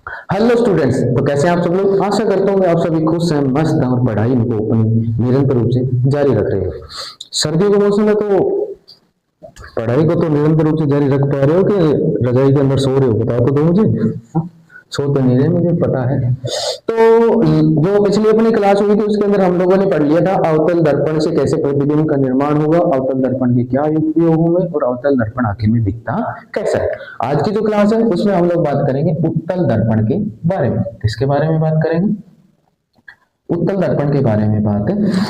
Hello students, तो कैसे हैं आप सब लोग। आशा करता हूँ कि आप सभी खुश हैं, मस्त हैं और पढ़ाई को अपनी निरंतर रूप से जारी रख रहे हो। सर्दियों के मौसम में तो पढ़ाई को तो निरंतर रूप से जारी रख पा रहे हो कि रजाई के अंदर सो रहे हो, बता तो दो मुझे। हाँ? सो तो नहीं रहे, मुझे पता है। तो जो पिछली अपनी क्लास हुई थी उसके अंदर हम लोगों ने पढ़ लिया था अवतल दर्पण से कैसे प्रतिबिंब का निर्माण होगा, अवतल दर्पण के क्या उपयोग होंगे और अवतल दर्पण आखिर में दिखता कैसा है। आज की जो क्लास है उसमें हम लोग बात करेंगे उत्तल दर्पण के बारे में। किसके बारे में बात करेंगे? उत्तल दर्पण के बारे में बात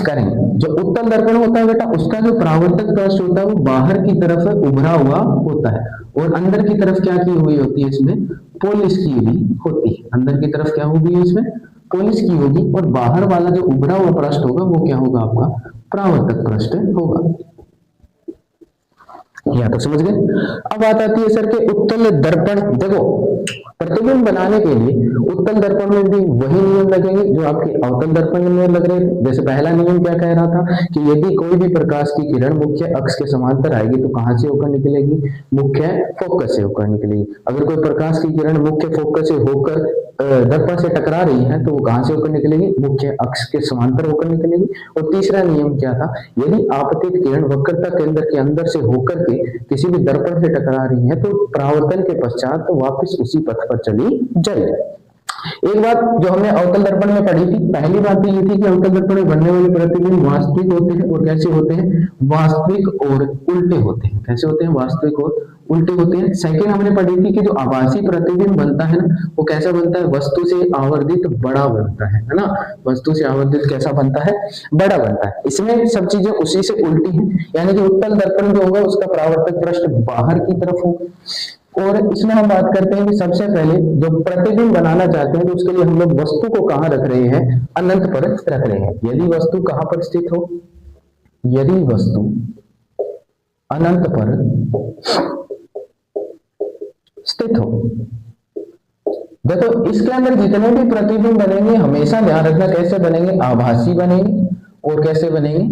करेंगे। जो उत्तल दर्पण होता है बेटा, उसका जो परावर्तक पृष्ठ होता है वो बाहर की तरफ उभरा हुआ होता है और अंदर की तरफ क्या की हुई होती है, इसमें पॉलिश की हुई होती है। अंदर की तरफ क्या होगी, इसमें पॉलिश की होगी और बाहर वाला जो उभरा हुआ पृष्ठ होगा वो क्या होगा, आपका परावर्तक पृष्ठ होगा। या तो समझ गए। अब बात आती है सर के उत्तल दर्पण। देखो, प्रतिबिंब बनाने के लिए उत्तल दर्पण में भी वही नियम लगेंगे जो आपके अवतल दर्पण में लग रहे हैं। जैसे पहला नियम क्या कह रहा था कि यदि कोई भी प्रकाश की किरण मुख्य अक्ष के समांतर आएगी तो कहां से होकर निकलेगी, मुख्य फोकस से होकर निकलेगी। अगर कोई प्रकाश की किरण मुख्य फोकस से होकर दर्पण से टकरा रही है तो वो कहां से होकर निकलेगी, मुख्य अक्ष के समांतर होकर निकलेगी। और तीसरा नियम क्या था, यदि आपतित किरण वक्रता केंद्र के अंदर से होकर के किसी भी दर्पण से टकरा रही है तो परावर्तन के पश्चात तो वापस उसी पथ पर चली जाएगी। एक बात जो हमने अवतल दर्पण में पढ़ी थी, पहली बात तो ये थी कि अवतल दर्पण में बनने वाले प्रतिबिंब वास्तविक होते हैं और कैसे होते हैं, वास्तविक और उल्टे होते हैं। कैसे होते हैं, वास्तविक और उल्टे होते हैं। सेकंड हमने पढ़ी थी कि जो आभासी प्रतिबिंब बनता है ना, वो कैसा बनता है, वस्तु से आवर्धित बड़ा बनता है ना। वस्तु से आवर्धित कैसा बनता है, बड़ा बनता है। इसमें सब चीजें उसी से उल्टी हैं, यानी कि उत्तल दर्पण जो होगा उसका परावर्तक पृष्ठ बाहर की तरफ होगा। और इसमें हम बात करते हैं कि सबसे पहले जो प्रतिबिंब बनाना चाहते हैं तो उसके लिए हम लोग वस्तु को कहां रख रहे हैं, अनंत पर रख रहे हैं। यदि वस्तु कहां पर स्थित हो, यदि वस्तु अनंत पर स्थित हो। देखो, इसके अंदर जितने भी प्रतिबिंब बनेंगे हमेशा ध्यान रखना कैसे बनेंगे, आभासी बनेंगे और कैसे बनेंगे,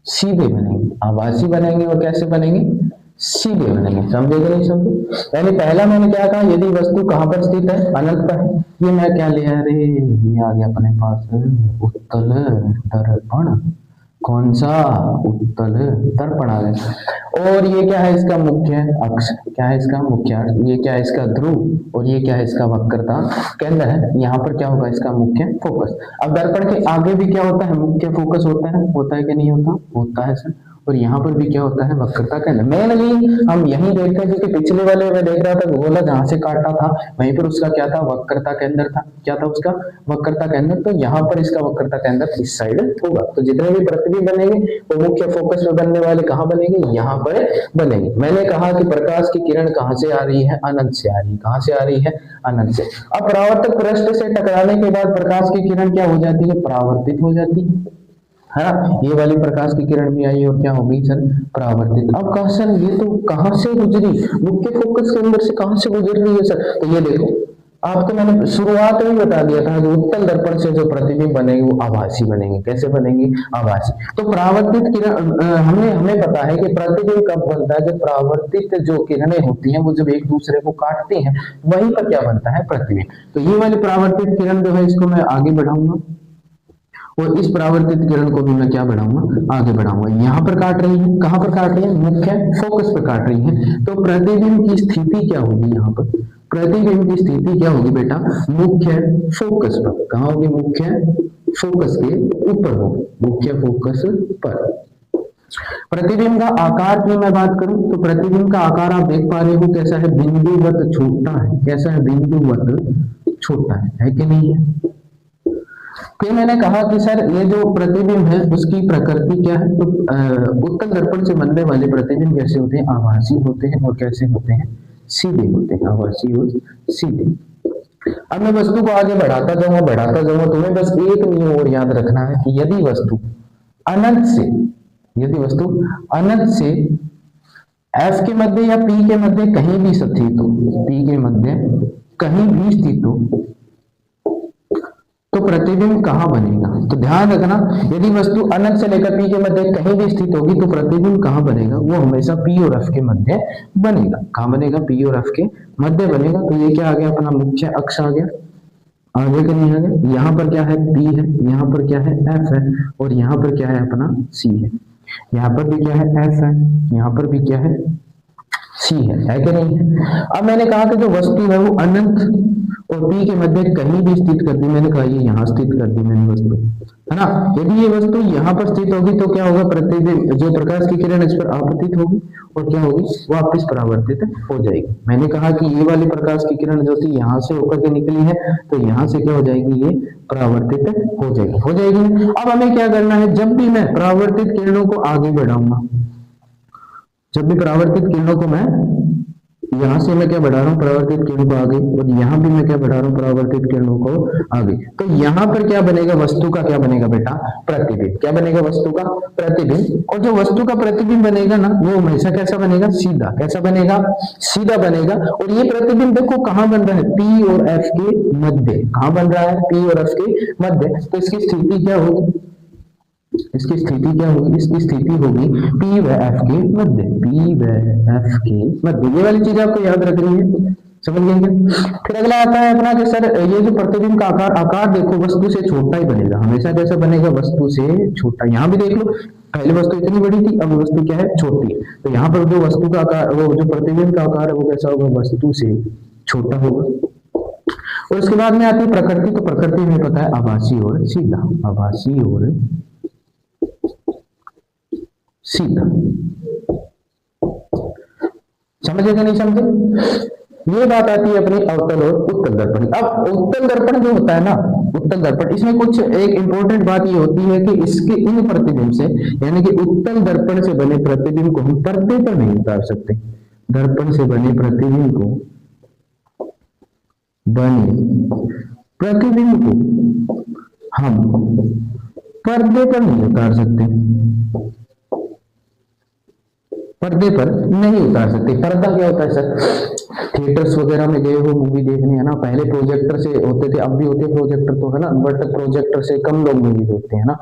सीधे बनेंगे। आभासी बनेंगे और कैसे बनेंगे, सीधे बनेंगे। समझे कि नहीं समझे। यानी पहला मैंने क्या कहा, यदि वस्तु कहां पर स्थित है, अनंत पर है। ये मैं क्या लिया, अरे ये आ गया अपने पास उत्तल दर्पण। कौन सा, उत्तल दर्पण आ गया। और ये क्या है, इसका मुख्य अक्ष। क्या है इसका मुख्य अक्ष, ये क्या है इसका ध्रुव और ये क्या है इसका वक्रता केंद्र है। यहाँ पर क्या होगा, इसका मुख्य फोकस। अब दर्पण के आगे भी क्या होता है, मुख्य फोकस होता है कि नहीं होता, होता है सर। और यहाँ पर भी क्या होता है, वक्रता केंद्र। मेनली हम यही देखते हैं क्योंकि पिछले वाले में देख रहा था गोला जहां से काटा था वहीं पर उसका क्या था, वक्रता केंद्र था। क्या था उसका, वक्रता केंद्र। तो यहाँ पर इसका वक्रता केंद्र इस साइड होगा। तो जितने भी प्रतिबिंब बनेंगे वो मुख्य फोकस में बनने वाले कहाँ बनेंगे, यहाँ पर बनेंगे। मैंने कहा कि प्रकाश की किरण कहाँ से आ रही है, अनंत से आ रही है। कहाँ से आ रही है, अनंत से। अब परावर्तक पृष्ठ से टकराने के बाद प्रकाश की किरण क्या हो जाती है, परावर्तित हो जाती है ना। ये वाली प्रकाश की किरण भी आई और क्या हो गई सर, परावर्तित। अब कहा सर ये तो कहां से गुजरी, मुख्य फोकस के अंदर से कहां से गुजर रही है सर। तो ये देखो, आपको मैंने शुरुआत में बता दिया था कि उत्तल दर्पण से जो प्रतिबिंब बनेंगे वो आभासी बनेंगे। कैसे बनेंगे, आभासी। तो परावर्तित किरण हमें पता है कि प्रतिबिंब कब बनता है, जब परावर्तित जो किरणें होती हैं वो जब एक दूसरे को काटती हैं वहीं पर क्या बनता है, प्रतिबिंब। तो ये वाली परावर्तित किरण जो है इसको मैं आगे बढ़ाऊंगा और इस परावर्तित किरण को भी मैं क्या बढ़ाऊंगा, आगे बढ़ाऊंगा। यहाँ पर काट रही है, कहां पर काट रही है, मुख्य फोकस पर काट रही है। तो प्रतिबिंब की स्थिति क्या होगी, यहाँ पर प्रतिबिंब की स्थिति क्या होगी बेटा, मुख्य फोकस पर। कहां होगी, मुख्य फोकस के ऊपर होगी, मुख्य फोकस पर। प्रतिबिंब का आकार की मैं बात करूं तो प्रतिबिंब का आकार आप देख पा रहे हो कैसा है, बिंदुवत छोटा है। कैसा है, बिंदुवत छोटा है कि नहीं है। फिर मैंने कहा कि सर ये जो प्रतिबिंब है उसकी प्रकृति क्या है। तो उत्तल दर्पण से बनने वाले प्रतिबिंब कैसे होते हैं, आभासी होते हैं और कैसे होते हैं, सीधे होते हैं, आभासी और सीधे। अब मैं वस्तु को आगे बढ़ाता जाऊंगा। तुम्हें बस एक नियम और याद रखना है कि यदि वस्तु अनंत से, यदि वस्तु अनंत से एफ के मध्य या पी के मध्य कहीं भी स्थित हो, पी के मध्य कहीं भी स्थित हो तो तो प्रतिबिंब कहाँ बनेगा? तो ध्यान रखना, यदि वस्तु अनंत से लेकर P के मध्य कहीं भी स्थित होगी तो प्रतिबिंब कहाँ बनेगा? वो हमेशा P और F के मध्य बनेगा। कहाँ बनेगा? P और F के मध्य बनेगा। तो ये क्या आ गया? अपना मुख्य अक्ष आ गया। आगे के नहीं आगे, यहाँ पर क्या है? P है, यहाँ पर क्या है? F है, और यहाँ पर क्या है? अपना C है। यहाँ पर भी क्या है? F है, यहाँ पर भी क्या है? C है कि नहीं है? अब मैंने कहा कि जो वस्तु है वो अनंत और P के मध्य कहीं भी स्थित कर दी। मैंने कहा ये यहाँ स्थित कर दी मैंने वस्तु, है ना। यदि ये वस्तु यहाँ पर स्थित होगी तो क्या होगा? प्रतिबिंब, जो प्रकाश की किरण इस पर आपतित होगी और क्या होगी? वापस परावर्तित हो जाएगी। मैंने कहा कि ये वाली प्रकाश की किरण जो थी यहाँ से होकर के निकली है, तो यहाँ से क्या हो जाएगी? ये परावर्तित हो जाएगी। अब हमें क्या करना है? जब भी मैं परावर्तित किरणों को आगे बढ़ाऊंगा, जब भी परावर्तित किरणों को मैं यहां से मैं क्या बढ़ा रहा हूं? परावर्तित किरणों को आगे, और यहां भी मैं क्या बढ़ा रहा हूं? परावर्तित किरणों को आगे। तो यहां पर क्या बनेगा? वस्तु का क्या बनेगा बेटा? प्रतिबिंब। क्या बनेगा? वस्तु का प्रतिबिंब। और जो वस्तु का प्रतिबिंब बनेगा ना, वो हमेशा कैसा बनेगा? सीधा। कैसा बनेगा? सीधा बनेगा। और ये प्रतिबिंब देखो कहां बन रहा है? P और F के मध्य। कहां बन रहा है? P और F के मध्य। तो इसकी स्थिति क्या होगी? इसकी स्थिति क्या होगी? इसकी स्थिति होगी P व F के मध्य। P व F के मध्य। ये वाली चीज आपको याद रखनी है, समझ गए? फिर अगला आता है अपना कि सर ये जो प्रतिबिंब का आकार देखो वस्तु से छोटा ही बनेगा। हमेशा कैसा बनेगा? वस्तु से छोटा। यहाँ भी देख लो, पहले वस्तु इतनी बड़ी थी, अब वस्तु क्या है? छोटी। तो यहाँ पर जो वस्तु का आकार, वो जो प्रतिबिंब का आकार है वो कैसा होगा? वस्तु से छोटा होगा। और उसके बाद में आती है प्रकृति। तो प्रकृति में पता है आभासी और सीधा। आभासी और सीधा। समझे कि नहीं समझे? ये बात आती है अपनी अवतल और उत्तल दर्पण। अब उत्तल दर्पण जो होता है ना, उत्तल दर्पण, इसमें कुछ एक इंपॉर्टेंट बात ये होती है कि इसके इन प्रतिबिंब से, यानी कि उत्तल दर्पण से बने प्रतिबिंब को हम पर्दे पर नहीं उतार सकते। दर्पण से बने प्रतिबिंब को हम पर्दे पर नहीं उतार सकते। पर्दे पर नहीं उतार सकते। पर्दा क्या होता है सर? थिएटर्स वगैरह में गए हो मूवी देखने, है ना, पहले प्रोजेक्टर से होते थे, अब भी होते प्रोजेक्टर तो, है ना, बट प्रोजेक्टर से कम लोग मूवी देखते हैं ना।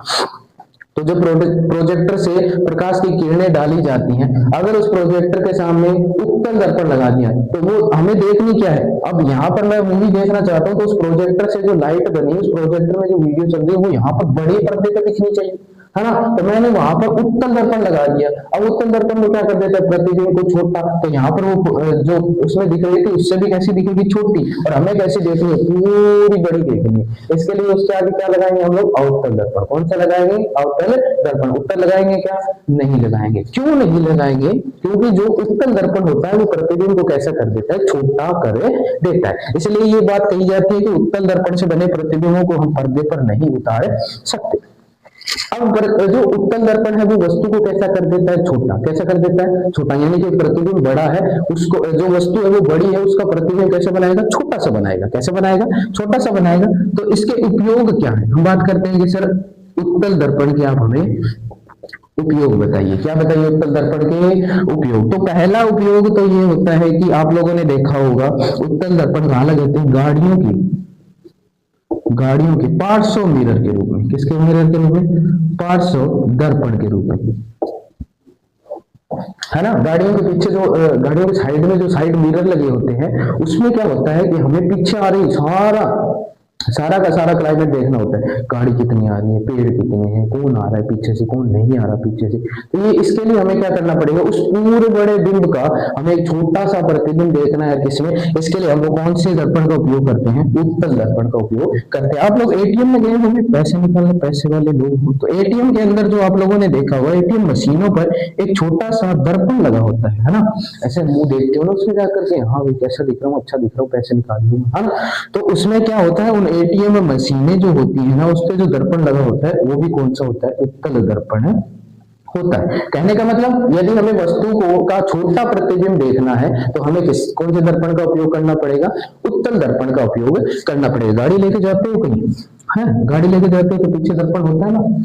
तो जो प्रोजेक्टर से प्रकाश की किरणें डाली जाती हैं, अगर उस प्रोजेक्टर के सामने उत्तल दर्पण लगा दिया तो वो हमें देखनी क्या है? अब यहाँ पर मैं मूवी देखना चाहता हूँ तो उस प्रोजेक्टर से जो लाइट बनी, उस प्रोजेक्टर में जो वीडियो चल रही है वो यहाँ पर बड़े पर्दे पर दिखनी चाहिए, है ना। तो मैंने वहां पर उत्तल दर्पण लगा दिया। अब उत्तल दर्पण में क्या कर देता है? प्रतिबिंब को छोटा, तो यहाँ पर वो जो उसमें दिख रही थी उससे भी कैसी दिखेगी? छोटी। और हमें कैसी देखनी है? पूरी बड़ी देखनी है। इसके लिए उसके आगे क्या लगाएंगे हम लोग? अवतल दर्पण। कौन सा लगाएंगे? अवतल दर्पण। उत्तल लगाएंगे क्या? नहीं लगाएंगे। क्यों नहीं लगाएंगे? क्योंकि जो उत्तल दर्पण होता है वो प्रतिबिंब को कैसा कर देता है? छोटा कर देता है। इसलिए ये बात कही जाती है कि उत्तल दर्पण से बने प्रतिबिंबों को हम पर्दे पर नहीं उतार सकते। अब जो उत्तल दर्पण है वो वस्तु को कैसा कर देता है? छोटा। कैसा कर देता है? छोटा। यानी कि प्रतिबिंब बड़ा है, उसको जो वस्तु है वो बड़ी है, उसका प्रतिबिंब कैसे बनाएगा? छोटा सा बनाएगा। कैसे बनाएगा? छोटा सा बनाएगा। तो इसके उपयोग क्या है? हम बात करते हैं कि सर उत्तल दर्पण के आप हमें उपयोग बताइए। क्या बताइए उत्तल दर्पण के उपयोग? तो पहला उपयोग तो ये होता है कि आप लोगों ने देखा होगा उत्तल दर्पण कहाँ लगाते हैं? गाड़ियों के पार्श्व मिरर के रूप में। किसके मिरर के रूप में? पार्श्व दर्पण के रूप में, है ना। गाड़ियों के पीछे जो गाड़ियों के साइड में जो साइड मिरर लगे होते हैं, उसमें क्या होता है कि हमें पीछे आ रही सारा का सारा क्लाइमेट देखना होता है। गाड़ी कितनी आ रही है, पेड़ कितने हैं, कौन आ रहा है पीछे से, कौन नहीं आ रहा पीछे से। तो ये इसके लिए हमें क्या करना पड़ेगा? उस पूरे बड़े बिंब का हमें एक छोटा सा प्रतिबिंब देखना है किसमें। इसके लिए हम लोग कौन से दर्पण का उपयोग करते हैं? उत्तल दर्पण का उपयोग करते हैं। आप लोग एटीएम में गए होंगे पैसे निकालने, पैसे वाले लोग हो, तो एटीएम के अंदर जो आप लोगों ने देखा होगा, एटीएम मशीनों पर एक छोटा सा दर्पण लगा होता है ना। ऐसे मुंह देखते हो ना उसमें जाकर के, हाँ भाई कैसा दिख रहा हूँ, अच्छा दिख रहा हूँ, पैसे निकाल लूंगा, है ना। तो उसमें क्या होता है? उन एटीएम मशीनें जो होती है ना, उस पे जो दर्पण लगा होता है वो भी कौन सा होता है? उत्तल दर्पण होता है। कहने का मतलब यदि हमें वस्तु को का छोटा प्रतिबिंब देखना है तो हमें कौन से दर्पण का उपयोग करना पड़ेगा? उत्तल दर्पण का उपयोग करना पड़ेगा। गाड़ी लेके जाते हो कहीं, है गाड़ी लेके जाते हो तो पीछे दर्पण होता है ना।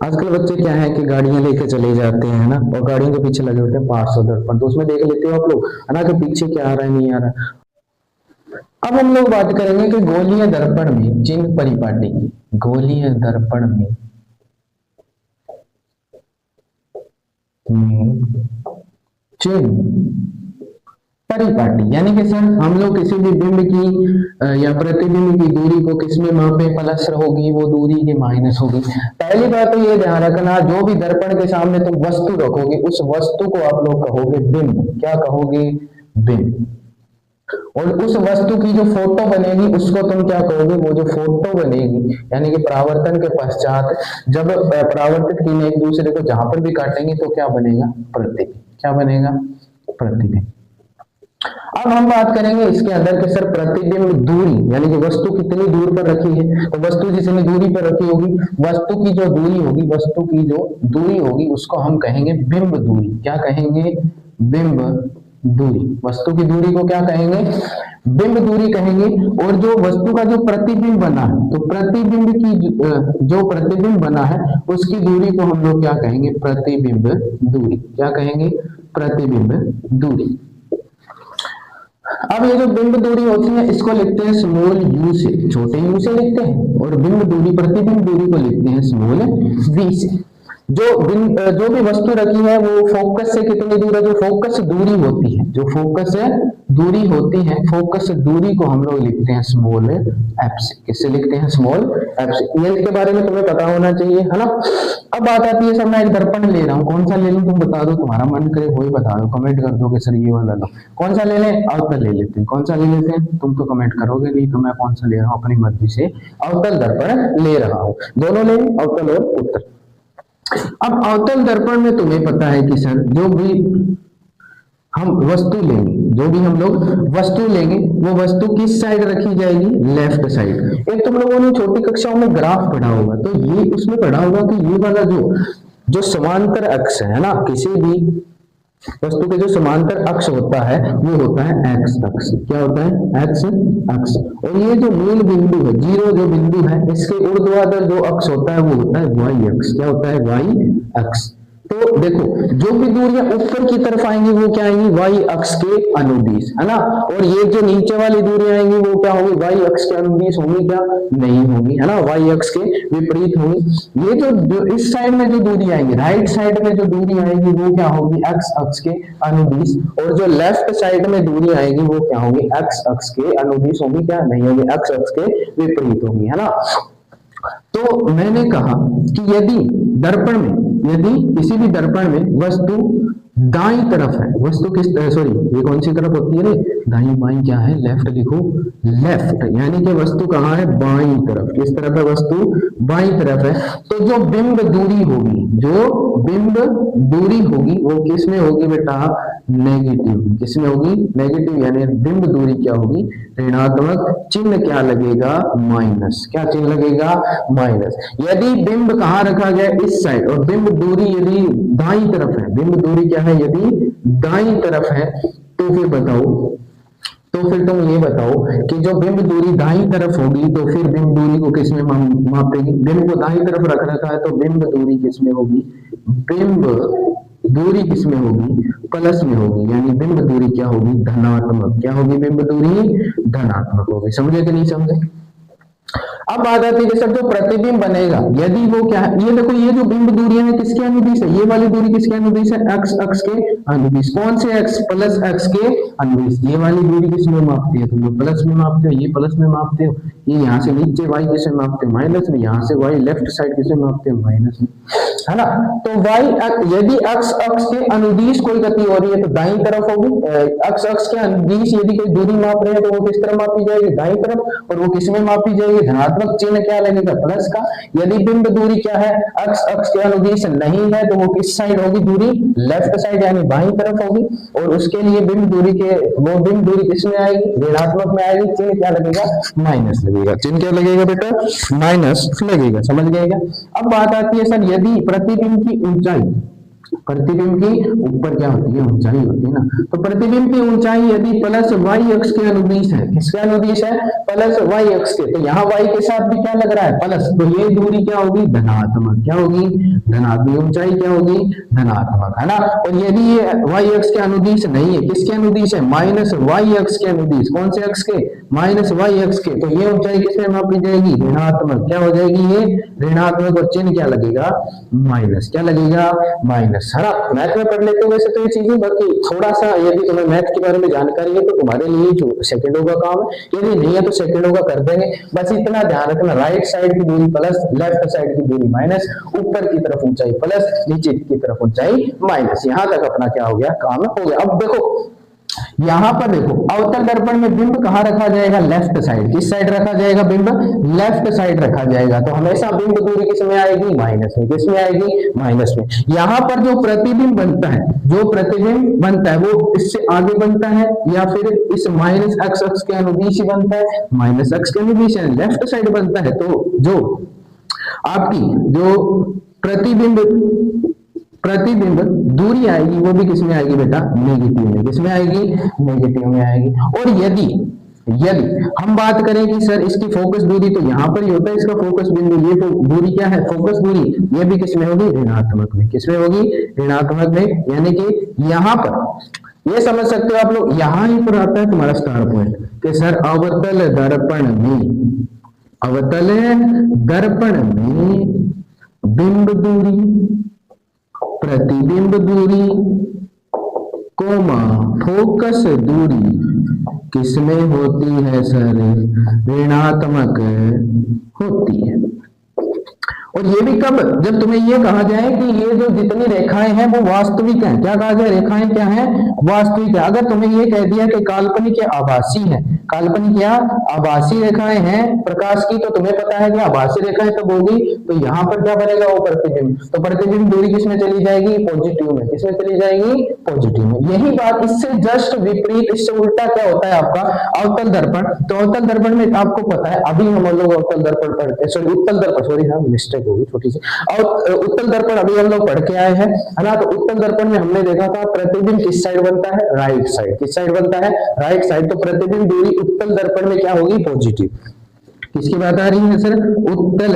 आजकल बच्चे क्या है कि गाड़ियां लेके चले जाते हैं ना, और गाड़ियों के पीछे लगे होते हैं पार्श्व दर्पण, तो उसमें देख लेते हो आप लोग, है ना, कि पीछे क्या आ रहा है, नहीं आ रहा। अब हम लोग बात करेंगे कि गोलीय दर्पण में चिन्ह परिपाटी की। गोलीय दर्पण में चिन्ह परिपाटी यानी कि सर हम लोग किसी भी बिंब की या प्रतिबिंब की दूरी को किसमें मापे, प्लस होगी वो दूरी के माइनस होगी। पहली बात तो ये ध्यान रखना, जो भी दर्पण के सामने तुम वस्तु रखोगे उस वस्तु को आप लोग कहोगे बिंब। क्या कहोगे? बिंब। और उस वस्तु की जो फोटो बनेगी उसको तुम क्या कहोगे? वो जो फोटो बनेगी यानी कि परावर्तन के पश्चात जब परावर्तित किरण एक दूसरे को जहां पर भी काटेंगे तो क्या बनेगा? प्रतिबिंब। क्या बनेगा? प्रतिबिंब। अब हम बात करेंगे इसके अंदर के सर प्रतिबिंब दूरी यानी कि वस्तु कितनी दूर पर रखी है। तो वस्तु जितनी दूरी पर रखी होगी, वस्तु की जो दूरी होगी, वस्तु की जो दूरी होगी उसको हम कहेंगे बिंब दूरी। क्या कहेंगे? बिंब दूरी। वस्तु की दूरी को क्या कहेंगे? बिंब दूरी कहेंगे। और जो वस्तु का जो प्रतिबिंब बना है, तो प्रतिबिंब की जो प्रतिबिंब बना है उसकी दूरी को हम लोग क्या कहेंगे? प्रतिबिंब दूरी। क्या कहेंगे? प्रतिबिंब दूरी। अब ये जो बिंब दूरी होती है इसको लिखते हैं स्मॉल यू से, छोटे यू से लिखते हैं, और बिंब दूरी प्रतिबिंब दूरी को लिखते हैं स्मॉल वी से। जो भी वस्तु रखी है वो फोकस से कितनी दूर है? जो फोकस दूरी होती है, जो फोकस दूरी होती है, फोकस दूरी को हम लोग लिखते हैं स्मॉल एफ से। किससे लिखते हैं? स्मॉल एफ से। ये इसके बारे में तुम्हें पता होना चाहिए, है ना। अब बात आती है सर मैं एक दर्पण ले रहा हूँ, कौन सा ले लूं? तुम बता दो, तुम्हारा मन करे वही बता दो, कमेंट कर दो कि सर ये वाला लो। कौन सा ले लें? अवतल ले लेते हैं। कौन सा ले लेते हैं? तुम तो कमेंट करोगे नहीं, तो मैं कौन सा ले रहा हूँ अपनी मर्जी से अवतल दर्पण ले रहा हूँ। दोनों ले, अवतल और उत्तल। अब अवतल दर्पण में तुम्हें पता है कि सर जो भी हम वस्तु लेंगे, जो भी हम लोग वस्तु लेंगे वो वस्तु किस साइड रखी जाएगी? Left side. एक तुम लोगों ने छोटी कक्षाओं में ग्राफ पढ़ा होगा, तो ये उसमें पढ़ा होगा कि ये वाला जो समांतर अक्ष है ना, किसी भी वस्तु के जो समांतर अक्ष होता है वो होता है एक्स अक्ष। क्या होता है? एक्स अक्ष। और ये जो मूल बिंदु है, जीरो जो बिंदु है, इसके ऊर्ध्वाधर जो अक्ष होता है वो होता है वाई अक्ष। क्या होता है? वाई अक्ष। तो देखो जो भी दूरियां ऊपर की तरफ आएंगी वो क्या आएंगी? वाई अक्ष के अनुदिश, है ना। और ये जो नीचे वाली दूरियां आएंगी वो क्या होगी? वाई अक्ष के अनुदिश होंगी? क्या नहीं होंगी, है ना, वाई अक्ष के विपरीत होंगी। ये जो इस साइड में जो दूरी आएंगी, राइट साइड में जो दूरी आएगी वो क्या होगी? एक्स अक्ष के अनुदिश। और जो लेफ्ट साइड में दूरी आएगी वो क्या होगी? एक्स अक्ष के अनुदिश होंगी? क्या नहीं होगी? एक्स अक्ष के विपरीत होंगी, है ना। तो मैंने कहा कि यदि दर्पण में, यदि किसी भी दर्पण में वस्तु दाई तरफ है, वस्तु किस सॉरी ये कौन सी तरफ होती है रे? दाई बाई क्या है? लेफ्ट लिखो, लेफ्ट। यानी कि वस्तु कहाँ है? बाई तरफ। किस तरफ है वस्तु? बाई तरफ है। तो जो बिंब दूरी होगी, जो बिंब दूरी होगी वो किस में होगी बेटा? नेगेटिव। किस में होगी? नेगेटिव। यानी बिंब दूरी क्या होगी? ऋणात्मक। चिन्ह क्या लगेगा? माइनस। क्या चिन्ह लगेगा? माइनस। यदि बिंब कहाँ रखा गया? इस साइड। और बिंब दूरी यदि दाई तरफ है, बिंब दूरी क्या है? यदि दाई तरफ है तो फिर बताओ, तो फिर तुम ये बताओ कि जो बिंब दूरी दाईं तरफ होगी तो फिर बिंब दूरी को किसमें मापेगी? बिंब को दाईं तरफ रख रखा है तो बिंब दूरी किसमें होगी? बिंब दूरी किसमें होगी? प्लस में होगी। यानी बिंब दूरी क्या होगी? धनात्मक। क्या होगी? बिंब दूरी धनात्मक होगी। समझे कि नहीं समझे? अब बात आती है सर जो प्रतिबिंब बनेगा, यदि वो क्या है? ये देखो ये जो बिंब दूरियां हैं किसके अनुदिश है? ये वाली दूरी किसके अनुदिश है? एक्स अक्ष के अनुदिश। कौन से एक्स? प्लस एक्स के अनुदिश। ये वाली दूरी किसमें मापती है? तुम लोग प्लस में मापते हो, ये प्लस में मापते हो। ये यहाँ से नीचे वाई किसमें मापते हो? माइनस में। यहाँ से वाई लेफ्ट साइड किसमें मापते हो? माइनस में, है ना। तो वाई यदि एक्स अक्ष के अनुदिश कोई गति हो रही है तो दाईं तरफ होगी। एक्स अक्ष के अनुदिश यदि कोई दूरी माप रहे हैं तो वो किस तरफ मापी जाएगी? दाईं तरफ। और वो किसमें मापी जाएगी? धनात्मक। चिन्ह क्या लगेगा? प्लस का। यदि बिंब दूरी क्या है? एक्स अक्ष के अनुदिश नहीं है तो वो किस साइड होगी दूरी? लेफ्ट साइड यानी बाईं तरफ होगी। और उसके लिए बिंब दूरी के वो बिंब दूरी किसमें आएगी? ऋणात्मक में आएगी। चिन्ह क्या लगेगा? माइनस लगेगा। चिन्ह क्या लगेगा बेटा? माइनस लगेगा। समझ गएगा? अब बात आती है सर यदि प्रतिबिंब की ऊंचाई, प्रतिबिंब की ऊपर क्या होती है, ऊंचाई होती है ना। तो प्रतिबिंब की ऊंचाई यदि प्लस वाई अक्ष के अनुदिश है, किसके अनुदिश है, प्लस वाई अक्ष के, तो यहाँ वाई के साथ भी क्या लग रहा है, प्लस, तो ये दूरी क्या होगी, धनात्मक, क्या होगी, धनात्मक, ऊंचाई क्या होगी, धनात्मक, है ना। और यदि ये वाई अक्ष के अनुदिश नहीं है, किसके अनुदिश है, माइनस वाई अक्ष के अनुदिश, कौन से अक्ष के, माइनस वाई अक्ष के, तो ये ऊंचाई किसमें मापी जाएगी, ऋणात्मक, क्या हो जाएगी ये ऋणात्मक, और चिन्ह क्या लगेगा, माइनस, क्या लगेगा, माइनस, है ना। मैथ में पढ़ लेते हो वैसे तो ये चीजें, बाकी थोड़ा सा यदि तुम्हें मैथ के बारे में जानकारी है तो तुम्हारे लिए जो सेकंडों का काम है, यदि नहीं है तो सेकंडों का कर देंगे। बस इतना ध्यान रखना, राइट साइड की दूरी प्लस, लेफ्ट साइड की दूरी माइनस, ऊपर की तरफ ऊंचाई प्लस, नीचे की तरफ ऊंचाई माइनस, यहां तक अपना क्या हो गया, काम हो गया। अब देखो यहां पर देखो, अवतल दर्पण में बिंब कहां रखा जाएगा, लेफ्ट साइड, किस साइड रखा जाएगा बिंब, लेफ्ट साइड रखा जाएगा, तो हमेशा बिंब दूरी किस में आएगी, माइनस में, किस में आएगी, माइनस में। यहां पर जो प्रतिबिंब बनता है, जो प्रतिबिंब बनता है वो इससे आगे बनता है या फिर इस माइनस एक्स अक्ष के अनुदिश बनता है, माइनस एक्स के अनुदिश लेफ्ट साइड बनता है, तो जो आपकी जो प्रतिबिंब दूरी आएगी वो भी किसमें आएगी बेटा, नेगेटिव में, किसमें आएगी, नेगेटिव में आएगी। और यदि यदि हम बात करें कि सर इसकी फोकस दूरी तो यहां पर ही होता है, इसका फोकस बिंदु, ये तो दूरी क्या है, फोकस दूरी, ये भी किसमें होगी, ऋणात्मक में, किसमें होगी, ऋणात्मक में, यानी कि यहां पर ये समझ सकते हो आप लोग, यहां ही पर आता है तुम्हारा स्टार पॉइंट कि सर अवतल दर्पण में, अवतल दर्पण में बिंब दूरी, प्रतिबिंब दूरी, कोमा फोकस दूरी किसमें होती है सर, ऋणात्मक होती है। और ये भी कब, जब तुम्हें ये कहा जाए कि ये जो जितनी रेखाएं हैं वो वास्तविक हैं, क्या कहा जाए, रेखाएं क्या हैं, वास्तविक है। अगर तुम्हें ये कह दिया कि काल्पनिक या आभासी है, काल्पनिक या आभासी रेखाएं हैं प्रकाश की, तो तुम्हें पता है कि आभासी रेखाएं तब होगी, तो यहाँ पर क्या बनेगा, वो प्रतिबिंब, तो प्रतिबिंब दूरी किसमें चली जाएगी, पॉजिटिव में, किसमें चली जाएगी, पॉजिटिव में। यही बात इससे जस्ट विपरीत, इससे उल्टा क्या होता है आपका अवतल दर्पण। तो अवतल दर्पण में आपको पता है, अभी हम लोग अवतल दर्पण पढ़ते हैं, सॉरी उत्तल दर्पण, सॉरी हाँ मिस्टेक होगी छोटी सी, और उत्तल दर्पण अभी हम लोग पढ़ के आए हैं, है ना। तो उत्तल दर्पण में हमने देखा था प्रतिबिंब किस साइड बनता है, राइट साइड, किस साइड बनता है, राइट साइड, तो प्रतिबिंब दूरी उत्तल दर्पण में क्या होगी, पॉजिटिव। किसकी बात आ रही है सर, उत्तल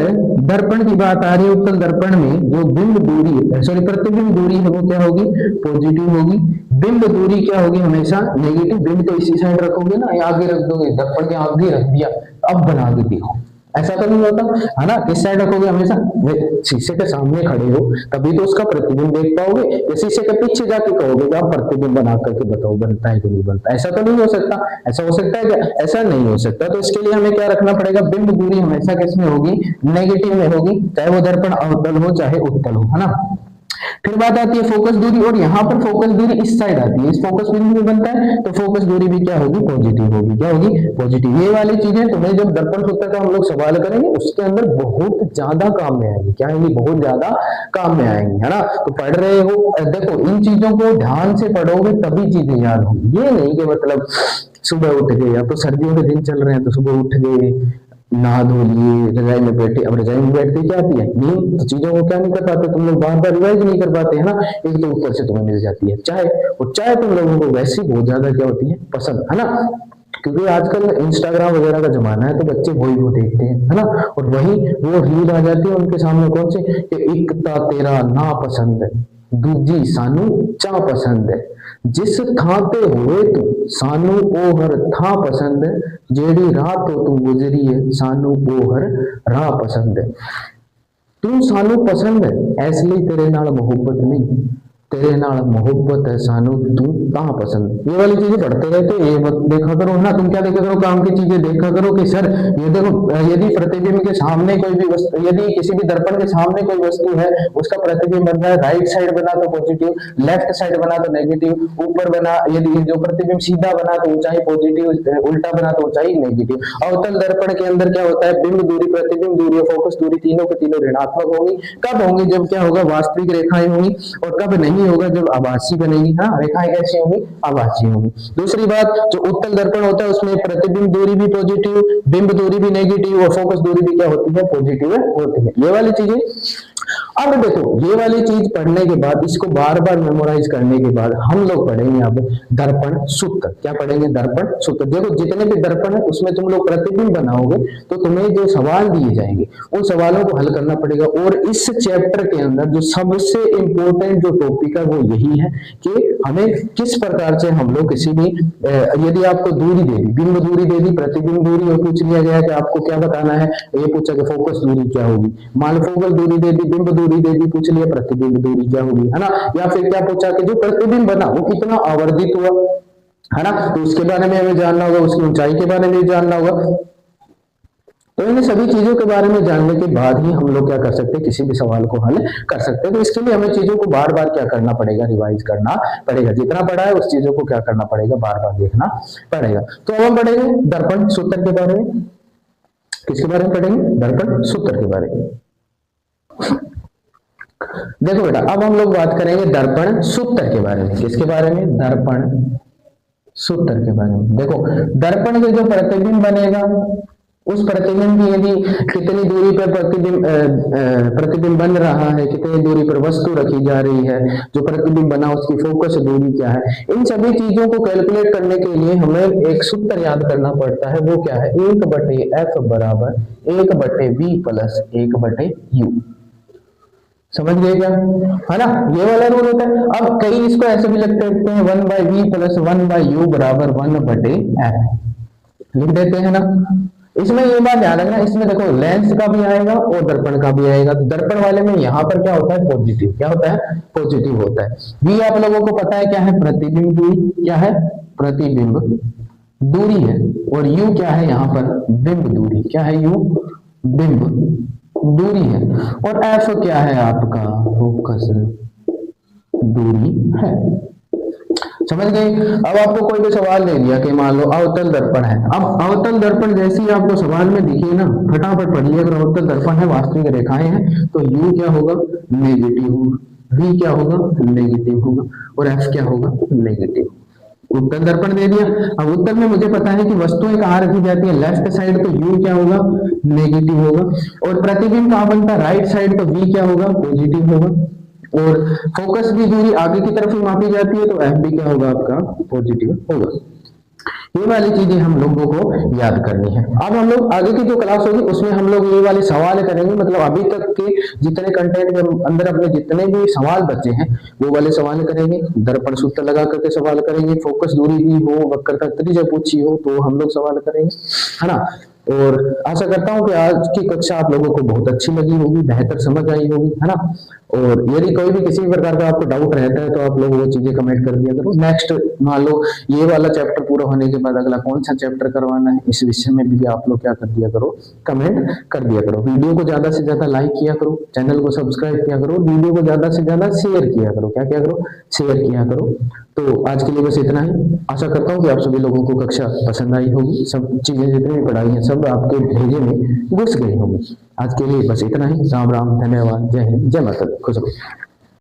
दर्पण की बात आ रही है। उत्तल दर्पण में जो बिंब दूरी है, सॉरी प्रतिबिंब दूरी है वो क्या होगी, पॉजिटिव होगी। बिंब दूरी क्या होगी, हमेशा नेगेटिव। बिंब तो इसी साइड रखोगे ना, आगे रख दोगे, दर्पण के आगे रख दिया, अब बना के देखो, ऐसा तो नहीं होता है ना। किस साइड रखोगे, हमेशा शीशे के सामने खड़े हो तभी तो उसका प्रतिबिंब देख पाओगे, या शीशे के पीछे जाके कहोगे कि आप प्रतिबिंब बना करके बताओ बनता है कि नहीं बनता, ऐसा तो नहीं हो सकता। ऐसा हो सकता है क्या, ऐसा नहीं हो सकता। तो इसके लिए हमें क्या रखना पड़ेगा, बिंब दूरी हमेशा किसमें होगी, नेगेटिव में होगी, चाहे वो दर्पण अवतल हो चाहे उत्तल हो, है ना। फिर बात आती है फोकस दूरी, और यहाँ पर फोकस दूरी इस साइड आती है, इस फोकस बिंदु में बनता है, तो फोकस दूरी भी क्या होगी, पॉजिटिव होगी, क्या होगी, पॉजिटिव। ये वाली चीजें तुम्हें जब दर्पण सूत्र का हम लोग सवाल करेंगे उसके अंदर बहुत ज्यादा काम में आएंगी, क्या आएंगी, बहुत ज्यादा काम में आएंगी, है ना। तो पढ़ रहे हो, देखो इन चीजों को ध्यान से पढ़ोगे तभी चीजें याद होंगी। ये नहीं कि मतलब सुबह उठ गए, अब तो सर्दियों के दिन चल रहे हैं, तो सुबह उठ गए, नहा धो लिए, रजाई में बैठे, अब रजाई में बैठते क्या आती है नींद, तो चीजों को क्या नहीं कर पाते तुम लोग, बार बार रिवाइज नहीं कर पाते, है ना। एक तो ऊपर से तुम्हें मिल जाती है चाय, और चाय तुम लोगों को वैसे बहुत ज्यादा क्या होती है, पसंद, है ना। क्योंकि आजकल इंस्टाग्राम वगैरह का जमाना है, तो बच्चे वही वो देखते हैं, है ना। और वही वो रील आ जाती है उनके सामने, कौन से, कि एकता तेरा ना पसंद है, दूजी सानू चा पसंद है, जिस थाते हुए तू सानू ओहर था पसंद है, जेड़ी रात तो तू गुजरी है सानू ओहर राह पसंद है। तू सानू पसंद है इसलिए तेरे नाल मोहब्बत नहीं, तेरे नाल मोहब्बत है सानू तू ता पसंद। ये वाली चीजें पढ़ते रहते, ये देखा करो, है ना। तुम क्या देखा करो, काम की चीजें देखा करो कि सर ये देखो, यदि प्रतिबिंब के सामने कोई भी वस्तु, यदि किसी भी दर्पण के सामने कोई वस्तु है, उसका प्रतिबिंब बन रहा है, राइट साइड बना तो पॉजिटिव, लेफ्ट साइड बना तो नेगेटिव, ऊपर बना, यदि जो प्रतिबिंब सीधा बना तो ऊंचाई पॉजिटिव, उल्टा बना तो ऊंचाई नेगेटिव। अवतल दर्पण के अंदर क्या होता है, बिंब दूरी, प्रतिबिंब दूरी, फोकस दूरी, तीनों के तीनों ऋणात्मक होंगी। कब होंगी, जब क्या होगा, वास्तविक रेखाएं होंगी। और कब नहीं तभी होगा जब आभासी बनेगी। हाँ, रेखाएं कैसी होंगी? आभासी होंगी। दूसरी बात, जो उत्तल दर्पण होता है उसमें प्रतिबिंब दूरी भी पॉजिटिव, बिंब दूरी भी नेगेटिव और फोकस दूरी भी क्या होती है? पॉजिटिव होती है। ये वाली चीजें। अब देखो, ये वाली चीज पढ़ने के बाद, इसको बार बार मेमोराइज करने के बाद हम लोग पढ़ेंगे अब दर्पण सूत्र। क्या पढ़ेंगे? दर्पण सूत्र। देखो, जितने भी दर्पण है उसमें तुम लोग प्रतिबिंब बनाओगे तो तुम्हें जो सवाल दिए जाएंगे उन सवालों को हल करना पड़ेगा। और इस चैप्टर के अंदर जो सबसे इंपॉर्टेंट जो टॉपिक है वो यही है कि हमें किस प्रकार से हम लोग किसी भी यदि आपको दूरी दे दी, बिंब दूरी दे दी, प्रतिबिंब दूरी, और पूछ लिया गया कि आपको क्या बताना है, ये पूछा कि फोकस दूरी क्या होगी, मान फोकस दूरी दे दी, बिंब दूरी दे दी, पूछ लिया प्रतिबिंब दूरी क्या होगी, है ना। या फिर क्या पूछा कि जो प्रतिबिंब बना वो कितना आवर्धित हुआ, है ना, तो उसके बारे में हमें जानना होगा, उसकी ऊंचाई के बारे में जानना होगा। तो इन सभी चीजों के बारे में जानने के बाद ही हम लोग क्या कर सकते हैं? किसी भी सवाल को हल कर सकते हैं। तो इसके लिए हमें चीजों को बार बार क्या करना पड़ेगा? रिवाइज करना पड़ेगा। जितना पढ़ा है उस चीजों को क्या करना पड़ेगा? बार बार देखना पड़ेगा। तो अब हम पढ़ेंगे दर्पण सूत्र के बारे में। किसके बारे में पढ़ेंगे? दर्पण सूत्र के बारे में। देखो बेटा, अब हम लोग बात करेंगे दर्पण सूत्र के बारे में। किसके बारे में? दर्पण सूत्र के बारे में। देखो, दर्पण के जो प्रतिबिंब बनेगा उस प्रतिबिंब की यदि कितनी दूरी पर प्रतिबिंब बन रहा है, कितनी दूरी पर वस्तु रखी जा रही है, जो प्रतिबिंब बना उसकी फोकस दूरी क्या है, इन सभी चीजों को कैलकुलेट करने के लिए हमें एक सूत्र याद करना पड़ता है। वो क्या है? 1/f बराबर 1/v प्लस 1/u। समझ गए क्या? है ना, ये वाला रूल होता है। अब कई इसको ऐसे भी लिख सकते हैं 1/v प्लस 1/u बराबर 1/f लिख देते हैं ना। इसमें ये बात ध्यान रखना, इसमें देखो लेंस का भी आएगा और दर्पण का भी आएगा। तो दर्पण वाले में यहाँ पर क्या होता है? पॉजिटिव। क्या होता है? पॉजिटिव होता है। v आप लोगों को पता है क्या है? प्रतिबिंब दूरी। क्या है? प्रतिबिंब दूरी है। और u क्या है? यहाँ पर बिंब दूरी। क्या है? u बिंब दूरी है। और f क्या है? आपका फोकस दूरी है। समझ गए? अब आपको कोई भी सवाल दे दिया कि मान लो अवतल दर्पण है। अब अवतल दर्पण जैसे ही आपको सवाल में दिखे ना, फटाफट पढ़िए। अगर अवतल दर्पण है, वास्तविक रेखाएं हैं, तो u क्या होगा? नेगेटिव होगा। v क्या होगा? नेगेटिव होगा। और f क्या होगा? नेगेटिव। उत्तल दर्पण दे दिया। अब उत्तल में मुझे पता है कि वस्तुएं कहाँ रखी जाती है? लेफ्ट साइड, तो u क्या होगा? नेगेटिव होगा। और प्रतिबिंब कहाँ बनता है? राइट साइड, तो v क्या होगा? पॉजिटिव होगा। और फोकस भी दूरी आगे की तरफ ही मापी जाती है, तो f भी क्या होगा? आपका पॉजिटिव होगा। ये वाली चीजें हम लोगों को याद करनी है। अब हम लोग आगे की जो क्लास होगी उसमें हम लोग ये वाले सवाल करेंगे। मतलब अभी तक के जितने कंटेंट के अंदर अपने जितने भी सवाल बचे हैं वो वाले सवाल करेंगे। दर्पण सूत्र लगा करके सवाल करेंगे, फोकस दूरी भी हो, वक्रता त्रिज्या पूछी हो तो हम लोग सवाल करेंगे, है ना। और आशा करता हूं कि आज की कक्षा आप लोगों को बहुत अच्छी लगी होगी, बेहतर समझ आई होगी, है ना। और यदि कोई भी किसी भी प्रकार का आपको डाउट रहता है तो आप लोग वो चीजें कमेंट कर दिया करो। नेक्स्ट मान लो ये वाला चैप्टर पूरा होने के बाद अगला कौन सा चैप्टर करवाना है, इस विषय में भी आप लोग क्या कर दिया करो? कमेंट कर दिया करो। वीडियो को ज्यादा से ज्यादा लाइक किया करो, चैनल को सब्सक्राइब किया करो, वीडियो को ज्यादा से ज्यादा शेयर किया करो। क्या किया करो? शेयर किया करो। तो आज के लिए बस इतना ही। आशा करता हूँ कि आप सभी लोगों को कक्षा पसंद आई होगी। सब चीजें जितनी भी पढ़ाई है सब आपके भेजे में घुस गई होगी। आज के लिए बस इतना ही। राम राम, धन्यवाद, जय हिंद, जय माता दी, खुश रहो।